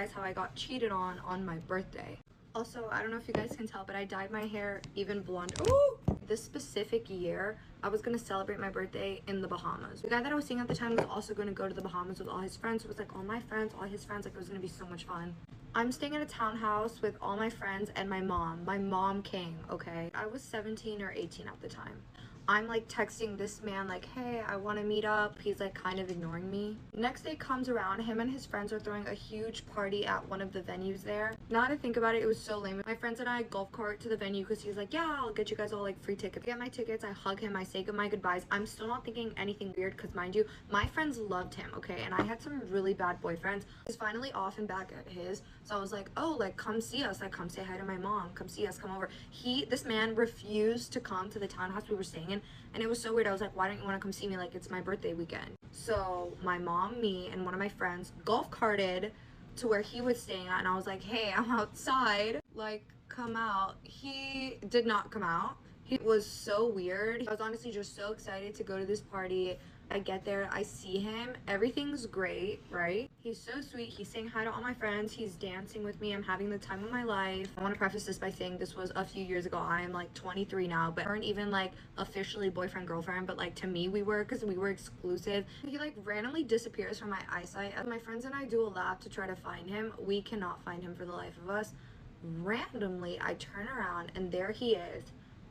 guys how I got cheated on my birthday. Also, I don't know if you guys can tell, but I dyed my hair even blonde. Ooh! This specific year, I was gonna celebrate my birthday in the Bahamas. The guy that I was seeing at the time was also gonna go to the Bahamas with all his friends. It was like all my friends, all his friends, like it was gonna be so much fun. I'm staying in a townhouse with all my friends and my mom. My mom came, okay? I was 17 or 18 at the time. I'm like texting this man like, hey, I want to meet up. He's like kind of ignoring me. Next day comes around, him and his friends are throwing a huge party at one of the venues there. Now to think about it, it was so lame. My friends and I golf cart to the venue because he's like, yeah, I'll get you guys all like free tickets. I get my tickets, I hug him, I say my goodbyes. I'm still not thinking anything weird because mind you, my friends loved him, okay? And I had some really bad boyfriends. He's finally off and back at his. So I was like, oh, like come see us, like come say hi to my mom, come see us, come over. This man refused to come to the townhouse we were staying in. And it was so weird. I was like, why don't you want to come see me? Like, it's my birthday weekend. So my mom, me, and one of my friends golf carted to where he was staying at. And I was like, hey, I'm outside. Like, come out. He did not come out. He was so weird. I was honestly just so excited to go to this party. I get there, I see him, everything's great, right? He's so sweet, he's saying hi to all my friends, he's dancing with me, I'm having the time of my life. I want to preface this by saying this was a few years ago. I am like 23 now, but we weren't even like officially boyfriend girlfriend, but like to me we were, because we were exclusive. He like randomly disappears from my eyesight. As my friends and I do a lap to try to find him, we cannot find him for the life of us. Randomly I turn around and there he is,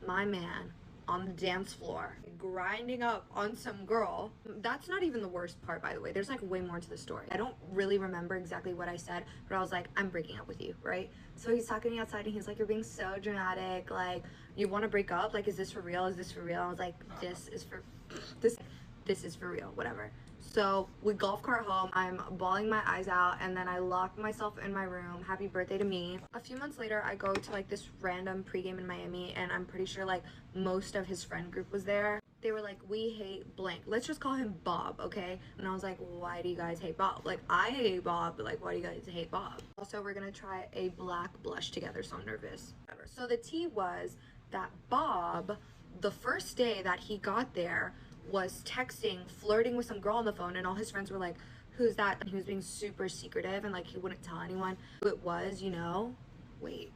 my man, on the dance floor grinding up on some girl. That's not even the worst part, by the way. There's like way more to the story. I don't really remember exactly what I said, but I was like, I'm breaking up with you, right? So he's talking to me outside and he's like, you're being so dramatic, like you want to break up, like is this for real, is this for real? I was like, this is for real, whatever. So we golf cart home, I'm bawling my eyes out, and then I lock myself in my room. Happy birthday to me. A few months later, I go to like this random pregame in Miami, and I'm pretty sure like most of his friend group was there. They were like, we hate blank. Let's just call him Bob, okay? And I was like, why do you guys hate Bob? Like, I hate Bob, but like, why do you guys hate Bob? Also, we're gonna try a black blush together, so I'm nervous. Whatever. So the tea was that Bob, the first day that he got there, was texting, flirting with some girl on the phone, and all his friends were like, who's that? And he was being super secretive and like he wouldn't tell anyone who it was, you know? Wait.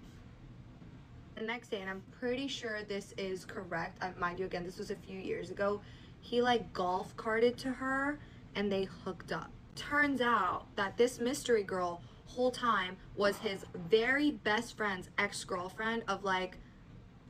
The next day, and I'm pretty sure this is correct, mind you, again, this was a few years ago, he like golf carted to her and they hooked up. Turns out that this mystery girl whole time was his very best friend's ex-girlfriend of like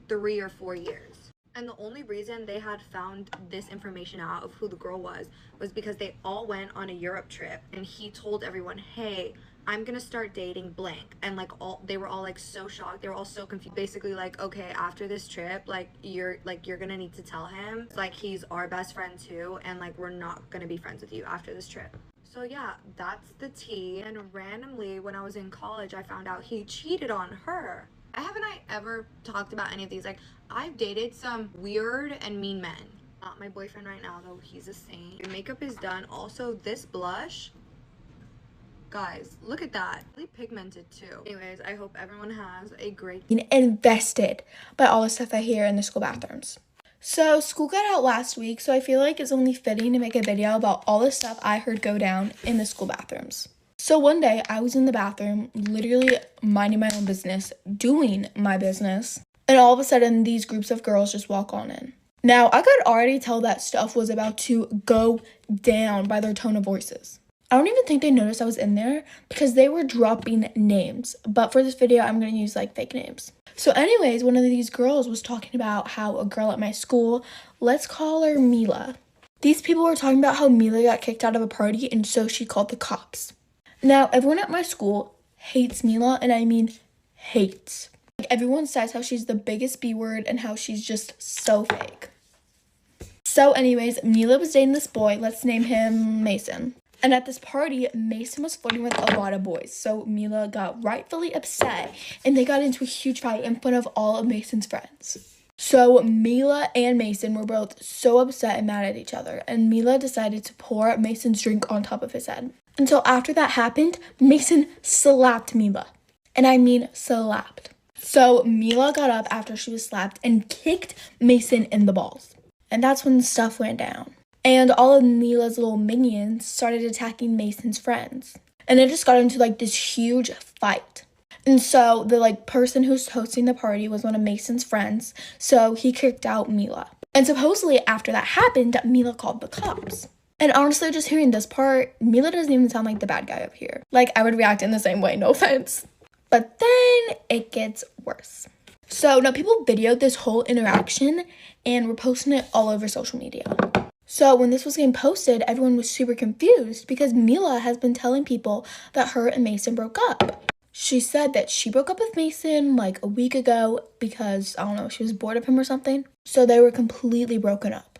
3 or 4 years. And the only reason they had found this information out of who the girl was because they all went on a Europe trip and he told everyone, hey, I'm gonna start dating blank. And like they were all like so shocked, they were all so confused. Basically like, okay, after this trip, like you're gonna need to tell him like he's our best friend too, and like we're not gonna be friends with you after this trip. So yeah, that's the tea. And randomly when I was in college, I found out he cheated on her. Haven't I ever talked about any of these? Like, I've dated some weird and mean men. Not my boyfriend right now, though. He's a saint. Your makeup is done. Also, this blush, guys, look at that. Really pigmented, too. Anyways, I hope everyone has a great... Invested by all the stuff I hear in the school bathrooms. So, school got out last week, so I feel like it's only fitting to make a video about all the stuff I heard go down in the school bathrooms. So one day, I was in the bathroom, literally minding my own business, doing my business, and all of a sudden, these groups of girls just walk on in. Now, I could already tell that stuff was about to go down by their tone of voices. I don't even think they noticed I was in there because they were dropping names, but for this video, I'm going to use like fake names. So anyways, one of these girls was talking about how a girl at my school, let's call her Mila. These people were talking about how Mila got kicked out of a party, and so she called the cops. Now, everyone at my school hates Mila, and I mean hates. Like, everyone says how she's the biggest B word and how she's just so fake. So anyways, Mila was dating this boy, let's name him Mason. And at this party, Mason was flirting with a lot of boys, so Mila got rightfully upset, and they got into a huge fight in front of all of Mason's friends. So Mila and Mason were both so upset and mad at each other, and Mila decided to pour Mason's drink on top of his head. And so after that happened, Mason slapped Mila. And I mean slapped. So Mila got up after she was slapped and kicked Mason in the balls. And that's when stuff went down. And all of Mila's little minions started attacking Mason's friends. And it just got into like this huge fight. And so the like person who's hosting the party was one of Mason's friends, so he kicked out Mila. And supposedly after that happened, Mila called the cops. And honestly, just hearing this part, Mila doesn't even sound like the bad guy up here. Like, I would react in the same way, no offense. But then it gets worse. So now people videoed this whole interaction and were posting it all over social media. So when this was getting posted, everyone was super confused because Mila has been telling people that her and Mason broke up. She said that she broke up with Mason like a week ago because, I don't know, she was bored of him or something. So they were completely broken up.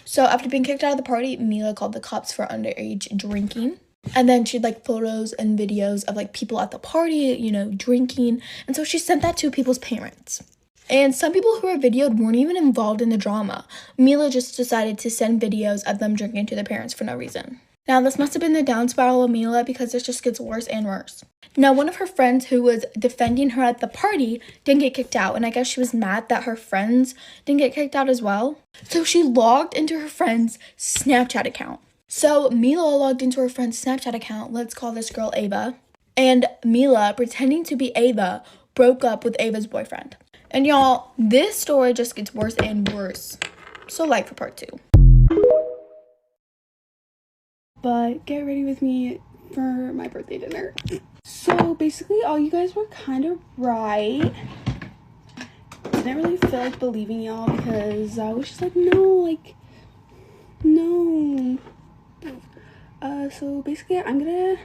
So after being kicked out of the party, Mila called the cops for underage drinking. And then she had like photos and videos of like people at the party, you know, drinking. And so she sent that to people's parents. And some people who were videoed weren't even involved in the drama. Mila just decided to send videos of them drinking to their parents for no reason. Now, this must have been the down spiral of Mila because this just gets worse and worse. Now, one of her friends who was defending her at the party didn't get kicked out, and I guess she was mad that her friends didn't get kicked out as well. So she logged into her friend's Snapchat account. So Mila logged into her friend's Snapchat account, let's call this girl Ava, and Mila, pretending to be Ava, broke up with Ava's boyfriend. And y'all, this story just gets worse and worse. So like for part 2. But get ready with me for my birthday dinner. So basically, all you guys were kind of right. Didn't really feel like believing y'all because I was just like, no. So basically, I'm gonna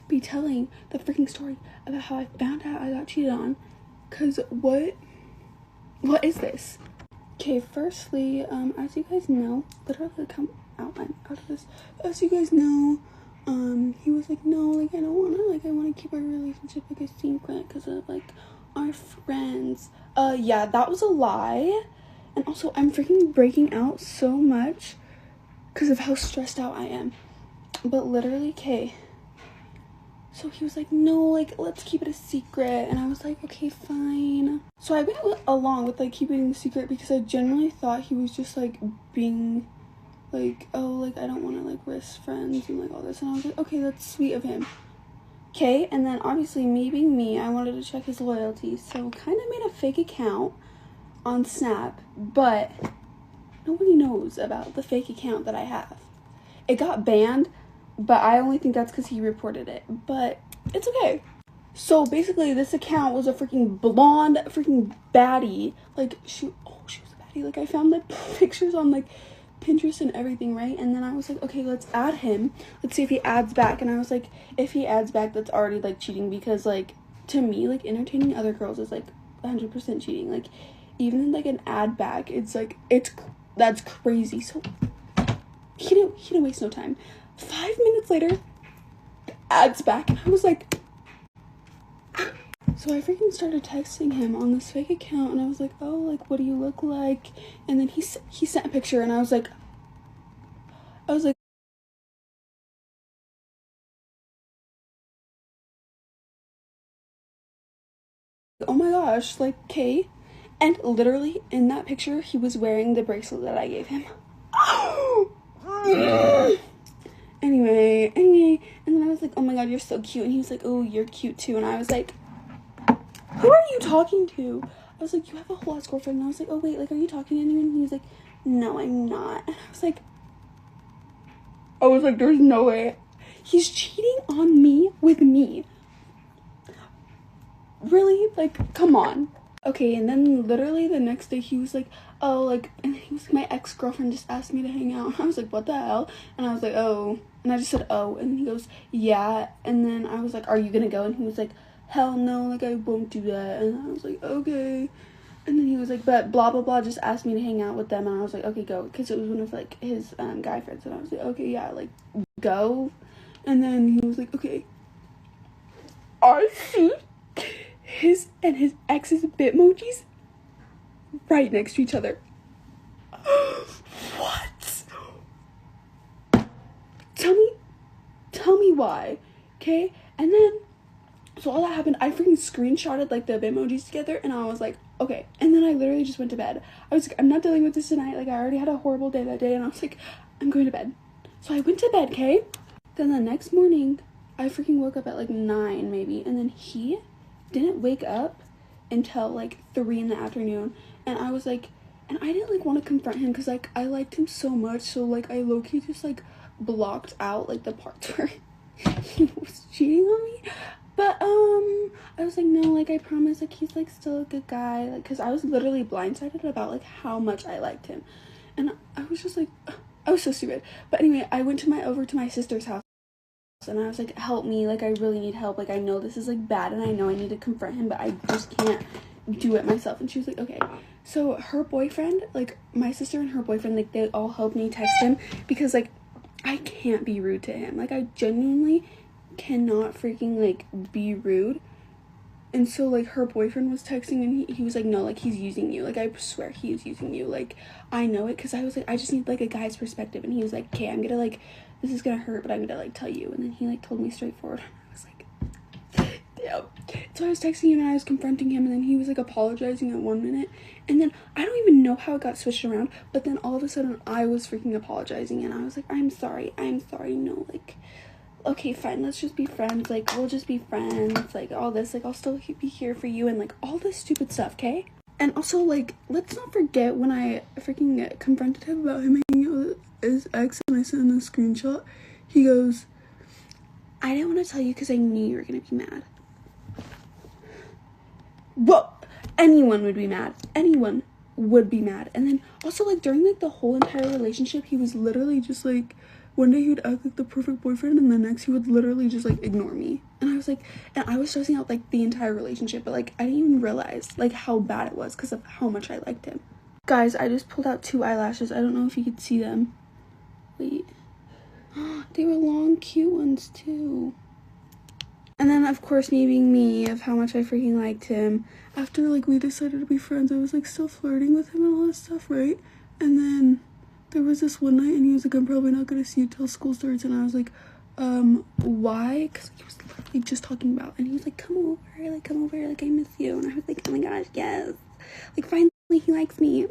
be telling the freaking story about how I found out I got cheated on. Cause what is this? Okay, firstly, as you guys know, literally come outline out of this. As you guys know, he was like, no, like, I don't want to, like, I want to keep our relationship, like, a secret because of, like, our friends. Yeah, that was a lie. And also, I'm freaking breaking out so much because of how stressed out I am. But literally, okay. So he was like, no, like, let's keep it a secret. And I was like, okay, fine. So I went along with, like, keeping it a secret because I genuinely thought he was just, like, being like, oh, like, I don't want to, like, risk friends and, like, all this. And I was like, okay, that's sweet of him. Okay, and then obviously me being me, I wanted to check his loyalty. So kind of made a fake account on Snap. But nobody knows about the fake account that I have. It got banned, but I only think that's because he reported it. But it's okay. So basically this account was a freaking blonde freaking baddie. Like, she was a baddie. Like, I found the pictures on, like, Pinterest and everything, right? And then I was like, okay, let's add him. Let's see if he adds back. And I was like, if he adds back, that's already, like, cheating. Because, like, to me, like, entertaining other girls is, like, 100% cheating. Like, even, like, an add back, it's, like, that's crazy. So he didn't waste no time. 5 minutes later, adds back. And I was like, so I freaking started texting him on this fake account, and I was like, oh, like, what do you look like? And then he sent a picture, and I was like, oh my gosh, like, okay. And literally in that picture, he was wearing the bracelet that I gave him. Anyway, and then I was like, oh my god, you're so cute. And he was like, oh, you're cute too. And I was like, who are you talking to? I was like, you have a whole ass girlfriend. And I was like, oh wait, like, are you talking to anyone? And he was like, no, I'm not. And I was like, there's no way. He's cheating on me with me. Really? Like, come on. Okay, and then literally the next day he was like, oh, like, and he was like, my ex-girlfriend just asked me to hang out. I was like, what the hell? And I was like, oh. And I just said, oh. And he goes, yeah. And then I was like, are you gonna go? And he was like, hell no, like, I won't do that. And I was like, okay. And then he was like, but blah blah blah just asked me to hang out with them. And I was like, okay, go, because it was one of, like, his guy friends. And I was like, okay, yeah, like, go. And then he was like, okay, I see his and his ex's bitmojis right next to each other. What? Tell me why. Okay? And then, so all that happened, I freaking screenshotted, like, the bitmojis together, and I was like, okay. And then I literally just went to bed. I was like, I'm not dealing with this tonight. Like, I already had a horrible day that day, and I was like, I'm going to bed. So I went to bed, okay? Then the next morning, I freaking woke up at like 9 maybe, and then he didn't wake up until like 3 in the afternoon, and I was like, and I didn't like want to confront him because like I liked him so much, so like I low-key just like blocked out like the parts where he was cheating on me. But I was like, no, like I promise, like he's like still a good guy, like because I was literally blindsided about like how much I liked him, and I was just like, I was so stupid. But anyway, I went over to my sister's house, and I was like, help me, like I really need help, like I know this is like bad and I know I need to confront him, but I just can't do it myself. And she was like, okay. So her boyfriend, like my sister and her boyfriend, like they all helped me text him because like I can't be rude to him, like I genuinely cannot freaking like be rude. And so like her boyfriend was texting, and he was like, no, like he's using you, like I swear he is using you, like I know it, because I was like, I just need like a guy's perspective. And he was like, okay, I'm gonna like, this is gonna hurt, but I'm gonna like tell you. And then he like told me straightforward. I was like, damn. So I was texting him and I was confronting him, and then he was like apologizing at 1 minute, and then I don't even know how it got switched around, but then all of a sudden I was freaking apologizing, and I was like, I'm sorry, no, like okay, fine, let's just be friends, like we'll just be friends, like all this, like I'll still be here for you, and like all this stupid stuff, okay? And also, like, let's not forget when I freaking confronted him about him hanging out with his ex, and I sent him a screenshot, he goes, I didn't want to tell you because I knew you were gonna be mad. Whoa, anyone would be mad, anyone would be mad. And then also, like, during like the whole entire relationship, he was literally just like, one day he would act like the perfect boyfriend, and the next he would literally just like ignore me. And I was like, and I was stressing out like the entire relationship, but like I didn't even realize like how bad it was because of how much I liked him. Guys, I just pulled out 2 eyelashes. I don't know if you could see them. Wait. They were long, cute ones too. And then of course, me being me, of how much I freaking liked him, after like we decided to be friends, I was like still flirting with him and all that stuff, right? And then there was this one night, and he was like, I'm probably not gonna see you till school starts. And I was like, why? Because he was literally just talking about, and he was like, come over, like I miss you. And I was like, oh my gosh, yes, like finally he likes me.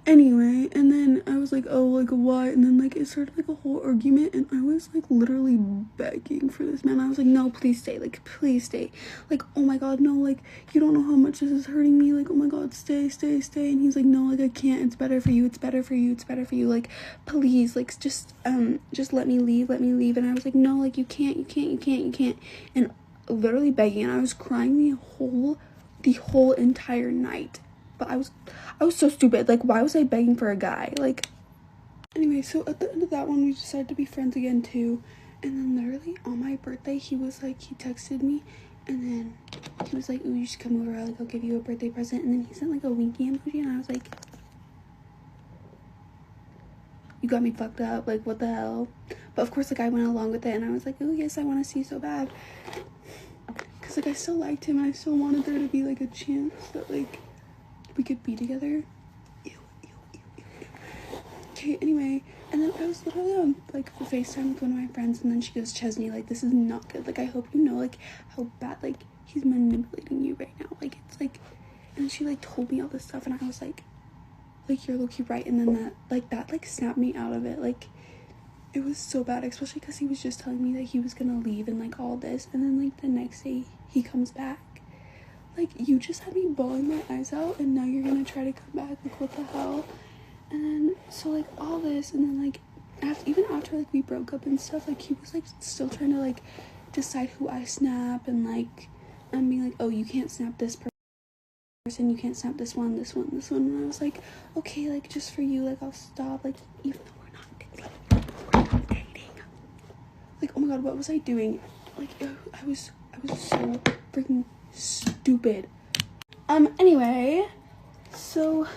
Anyway, and then I was like, oh, like why? And then like it started like a whole argument, and I was like literally begging for this man. I was like, no, please stay, like please stay, like oh my god, no, like you don't know how much this is hurting me, like oh my god, stay. And he's like, no, like I can't, it's better for you, like please, like just let me leave. And I was like, no, like you can't, and literally begging, and I was crying the whole entire night. But I was so stupid. Like, why was I begging for a guy? Like, anyway, so at the end of that one, we decided to be friends again, too. And then literally on my birthday, he was like, he texted me, and then he was like, ooh, you should come over, like, I'll give you a birthday present. And then he sent like a winky emoji, and I was like, you got me fucked up, like, what the hell? But of course, like, I went along with it, and I was like, oh, yes, I want to see you so bad. Because, like, I still liked him, and I still wanted there to be, like, a chance that, like, we could be together. Ew. Okay, anyway, and then I was literally on like FaceTime with one of my friends, and then she goes, Chesney, like this is not good, like I hope you know like how bad like he's manipulating you right now, like it's like, and she like told me all this stuff, and I was like you're low-key right. And then that snapped me out of it. Like it was so bad, especially because he was just telling me that he was gonna leave and like all this, and then like the next day he comes back. Like, you just had me bawling my eyes out, and now you're gonna try to come back, like, what the hell? And then, so, like, all this, and then, like, even after, like, we broke up and stuff, like, he was, like, still trying to, like, decide who I snap, and, like, and being like, oh, you can't snap this person, you can't snap this one, and I was like, okay, like, just for you, like, I'll stop, like, even though we're not dating. Like, oh my god, what was I doing? Like, I was so freaking stupid. Anyway, so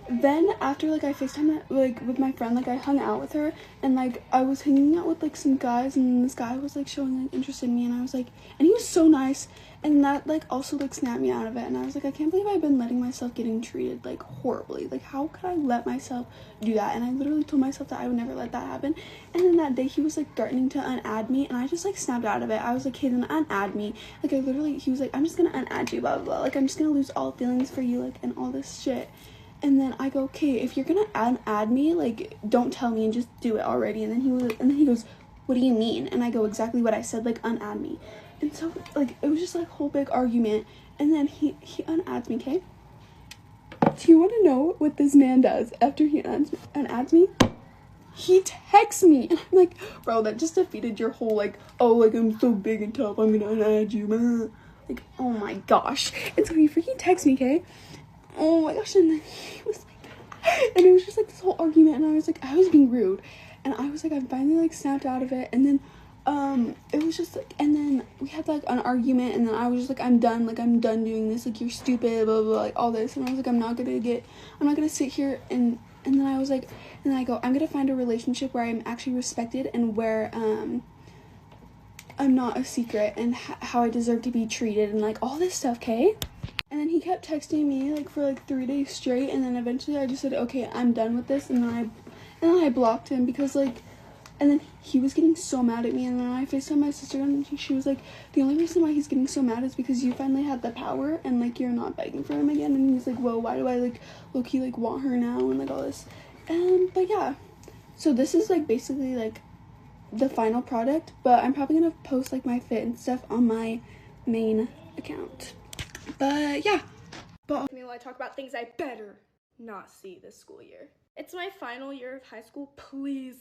then after like I FaceTimed like with my friend, like I hung out with her, and like I was hanging out with like some guys, and then this guy was like showing like interest in me, and I was like, and he was so nice, and that like also like snapped me out of it, and I was like, I can't believe I've been letting myself getting treated like horribly, like how could I let myself do that? And I literally told myself that I would never let that happen. And then that day he was like threatening to unadd me, and I just like snapped out of it. I was like, hey, then unadd me. Like he was like, I'm just gonna unadd you, blah blah blah, like I'm just gonna lose all feelings for you, like, and all this shit. And then I go, okay, if you're gonna add me, like, don't tell me and just do it already. And then he goes, what do you mean? And I go, exactly what I said, like, unadd me. And so, like, it was just, like, whole big argument. And then he unadds me, okay? Do you want to know what this man does after he unadds me? He texts me, and I'm like, bro, that just defeated your whole, like, oh, like, I'm so big and tough, I'm gonna unadd you, like, oh my gosh. And so he freaking texts me, okay? Oh my gosh, and then he was like, and it was just, like, this whole argument, and I was like, I was being rude, and I was like, I finally, like, snapped out of it, and then, it was just, like, and then we had, like, an argument, and then I was just like, I'm done doing this, like, you're stupid, blah, blah, blah, like, all this, and I was like, I'm not gonna sit here, and then I was like, and then I go, I'm gonna find a relationship where I'm actually respected, and where, I'm not a secret, and how I deserve to be treated, and, like, all this stuff, okay? And then he kept texting me, like, for, like, 3 days straight, and then eventually I just said, okay, I'm done with this, and then I blocked him, because, like, and then he was getting so mad at me, and then I FaceTimed my sister, and she was like, the only reason why he's getting so mad is because you finally had the power, and, like, you're not begging for him again, and he's like, whoa, why do I, like, low-key, like, want her now, and, like, all this, but yeah, so this is, like, basically, like, the final product, but I'm probably gonna post, like, my fit and stuff on my main account, but yeah. But While I talk about things I better not see this school year. It's my final year of high school. Please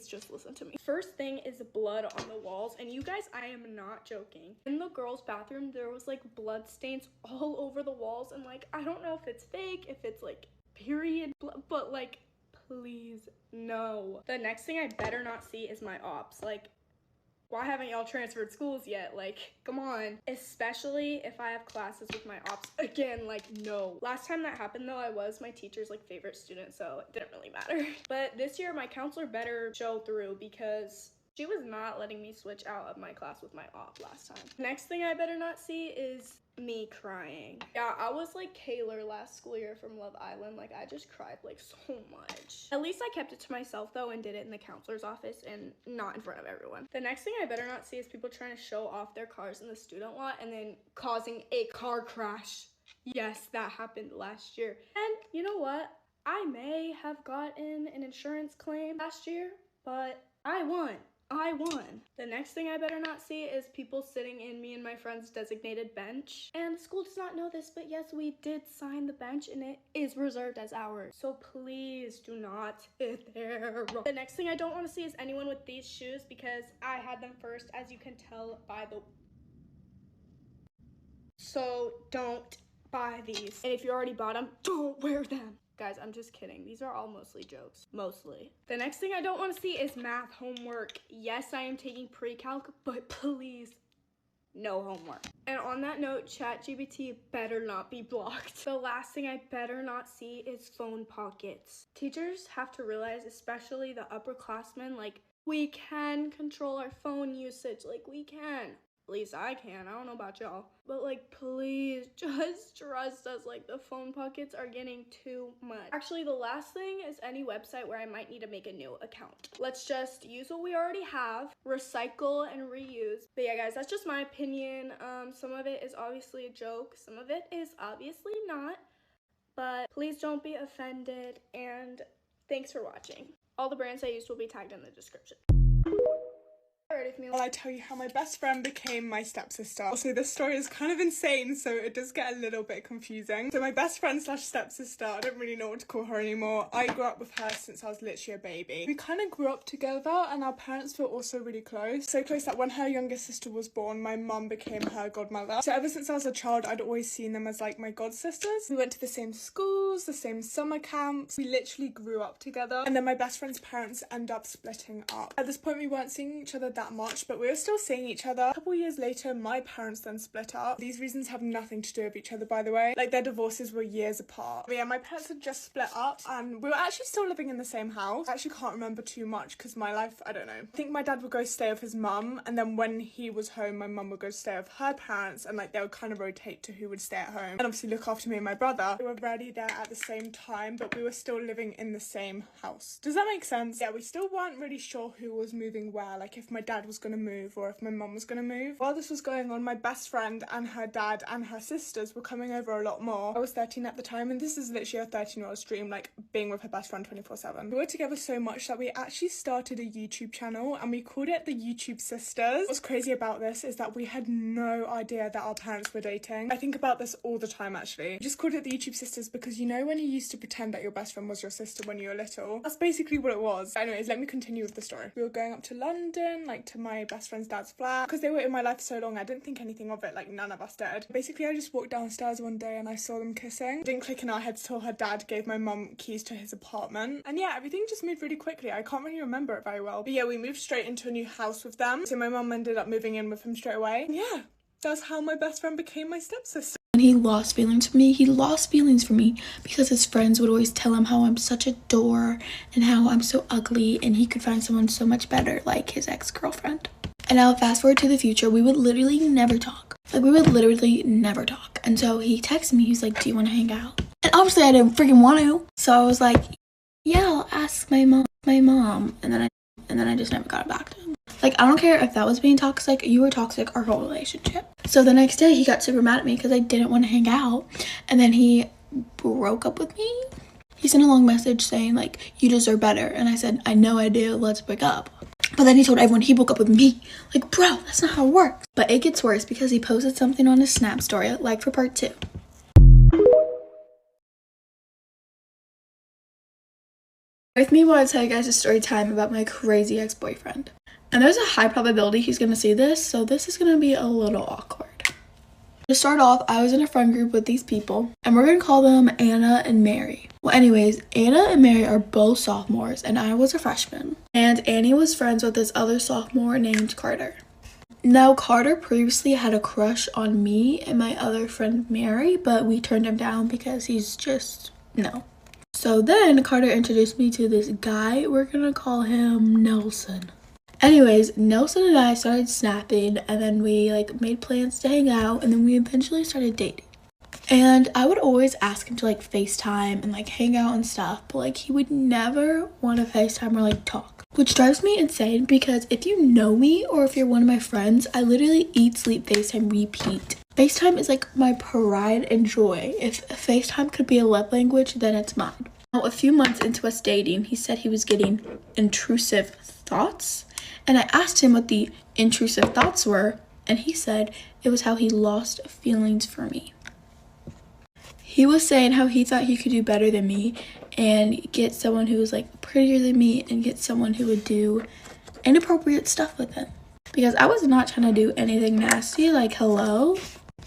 just listen to me. First thing is blood on the walls, and you guys, I am not joking. In the girls' bathroom, there was, like, blood stains all over the walls, and, like, I don't know if it's fake, if it's, like, period blood, but, like, please, no. The next thing I better not see is my ops. Like, why haven't y'all transferred schools yet? Like, come on. Especially if I have classes with my ops. Again, like, no. Last time that happened, though, I was my teacher's, like, favorite student, so it didn't really matter. But this year, my counselor better show through, because she was not letting me switch out of my class with my op last time. Next thing I better not see is me crying. Yeah, I was like Kaylor last school year from Love Island. Like, I just cried, like, so much. At least I kept it to myself, though, and did it in the counselor's office and not in front of everyone. The next thing I better not see is people trying to show off their cars in the student lot and then causing a car crash. Yes, that happened last year. And you know what? I may have gotten an insurance claim last year, but I won. The next thing I better not see is people sitting in me and my friend's designated bench. And the school does not know this, but yes, we did sign the bench and it is reserved as ours. So please do not sit there. The next thing I don't want to see is anyone with these shoes, because I had them first, as you can tell by the... So don't buy these. And if you already bought them, don't wear them. Guys, I'm just kidding. These are all mostly jokes. Mostly. The next thing I don't want to see is math homework. Yes, I am taking pre-calc, but please, no homework. And on that note, ChatGPT better not be blocked. The last thing I better not see is phone pockets. Teachers have to realize, especially the upperclassmen, like, we can control our phone usage. Like, we can. At least I can. I don't know about y'all. But, like, please just trust us. Like, the phone pockets are getting too much. Actually, the last thing is any website where I might need to make a new account. Let's just use what we already have, recycle and reuse. But yeah, guys, that's just my opinion. Some of it is obviously a joke. Some of it is obviously not. But please don't be offended. And thanks for watching. All the brands I used will be tagged in the description. Well, I tell you how my best friend became my stepsister. Also, this story is kind of insane, so it does get a little bit confusing. So my best friend slash stepsister, I don't really know what to call her anymore. I grew up with her since I was literally a baby. We kind of grew up together, and our parents were also really close. So close that when her younger sister was born, my mum became her godmother. So ever since I was a child, I'd always seen them as like my god sisters. We went to the same schools, the same summer camps. We literally grew up together. And then my best friend's parents ended up splitting up. At this point, we weren't seeing each other that much, but we were still seeing each other. A couple years later, my parents then split up. These reasons have nothing to do with each other, by the way. Like, their divorces were years apart. But yeah, my parents had just split up, and we were actually still living in the same house. I actually can't remember too much, because my life, I don't know. I think my dad would go stay with his mum, and then when he was home, my mum would go stay with her parents, and like, they would kind of rotate to who would stay at home, and obviously look after me and my brother. We were rarely there at the same time, but we were still living in the same house. Does that make sense? Yeah, we still weren't really sure who was moving where. Like, if my dad dad was going to move or if my mum was going to move. While this was going on, my best friend and her dad and her sisters were coming over a lot more. I was 13 at the time, and this is literally a 13-year-old's dream, like being with her best friend 24/7. We were together so much that we actually started a YouTube channel and we called it the YouTube Sisters. What's crazy about this is that we had no idea that our parents were dating. I think about this all the time actually. We just called it the YouTube Sisters because you know when you used to pretend that your best friend was your sister when you were little? That's basically what it was. Anyways, let me continue with the story. We were going up to London, like to my best friend's dad's flat. Because they were in my life so long, I didn't think anything of it, like none of us did. Basically, I just walked downstairs one day and I saw them kissing. It didn't click in our heads till her dad gave my mum keys to his apartment. And yeah, everything just moved really quickly. I can't really remember it very well. But yeah, we moved straight into a new house with them. So my mum ended up moving in with him straight away. And yeah, that's how my best friend became my stepsister. When he lost feelings for me, he lost feelings for me because his friends would always tell him how I'm such a door and how I'm so ugly and he could find someone so much better, like his ex-girlfriend. And now fast forward to the future, we would literally never talk. Like, we would literally never talk. And so he texted me, he's like, do you want to hang out? And obviously I didn't freaking want to. So I was like, yeah, I'll ask my mom. And then I just never got back to him. Like, I don't care if that was being toxic, you were toxic, our whole relationship. So the next day he got super mad at me because I didn't want to hang out. And then he broke up with me. He sent a long message saying like, you deserve better. And I said, I know I do, let's break up. But then he told everyone he broke up with me. Like, bro, that's not how it works. But it gets worse because he posted something on his Snap story, like for part 2. With me while I tell you guys a story time about my crazy ex-boyfriend. And there's a high probability he's gonna see this, so this is gonna be a little awkward. To start off, I was in a friend group with these people, and we're gonna call them Anna and Mary. Well, anyways, Anna and Mary are both sophomores, and I was a freshman. And Annie was friends with this other sophomore named Carter. Now, Carter previously had a crush on me and my other friend Mary, but we turned him down because he's just, no. So then Carter introduced me to this guy, we're gonna call him Nelson. Anyways, Nelson and I started snapping, and then we like made plans to hang out, and then we eventually started dating. And I would always ask him to like FaceTime and like hang out and stuff, but like he would never want to FaceTime or like talk. Which drives me insane because if you know me or if you're one of my friends, I literally eat, sleep, FaceTime, repeat. FaceTime is like my pride and joy. If FaceTime could be a love language, then it's mine. Now, a few months into us dating, he said he was getting intrusive thoughts. And I asked him what the intrusive thoughts were, and he said it was how he lost feelings for me. He was saying how he thought he could do better than me and get someone who was like prettier than me and get someone who would do inappropriate stuff with him. Because I was not trying to do anything nasty, like hello.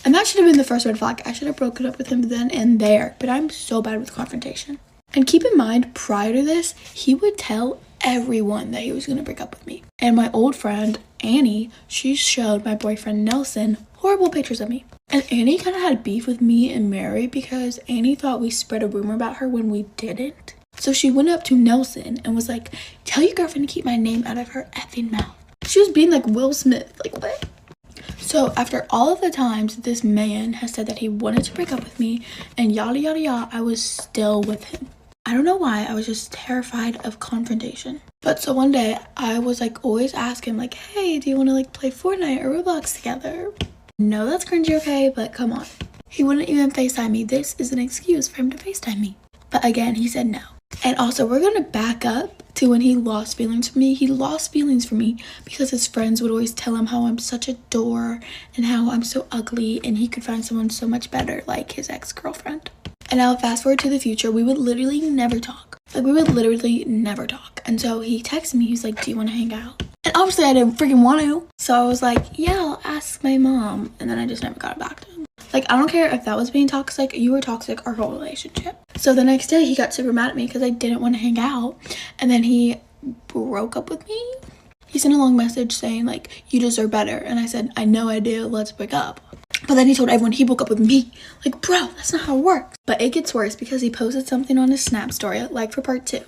And that should have been the first red flag. I should have broken up with him then and there, but I'm so bad with confrontation. And keep in mind, prior to this, he would tell everyone that he was going to break up with me. And my old friend, Annie, she showed my boyfriend Nelson horrible pictures of me. And Annie kind of had beef with me and Mary because Annie thought we spread a rumor about her when we didn't. So she went up to Nelson and was like, tell your girlfriend to keep my name out of her effing mouth. She was being like Will Smith, like what? So after all of the times this man has said that he wanted to break up with me and yada yada yada, I was still with him. I don't know why, I was just terrified of confrontation. But so one day, I was like always asking like, hey, do you want to like play Fortnite or Roblox together? No, that's cringy, okay, but come on. He wouldn't even FaceTime me. This is an excuse for him to FaceTime me. But again, he said no. And also, we're gonna back up to when he lost feelings for me. He lost feelings for me because his friends would always tell him how I'm such a door and how I'm so ugly and he could find someone so much better, like his ex-girlfriend. And now fast forward to the future, we would literally never talk. Like, we would literally never talk. And so he texted me, he's like, do you want to hang out? And obviously I didn't freaking want to. So I was like, yeah, I'll ask my mom. And then I just never got back to him. Like, I don't care if that was being toxic, you were toxic, our whole relationship. So the next day he got super mad at me because I didn't want to hang out. And then he broke up with me. He sent a long message saying like, you deserve better. And I said, I know I do, let's break up. But then he told everyone he broke up with me. Like, bro, that's not how it works. But it gets worse because he posted something on his Snap story, like for part 2.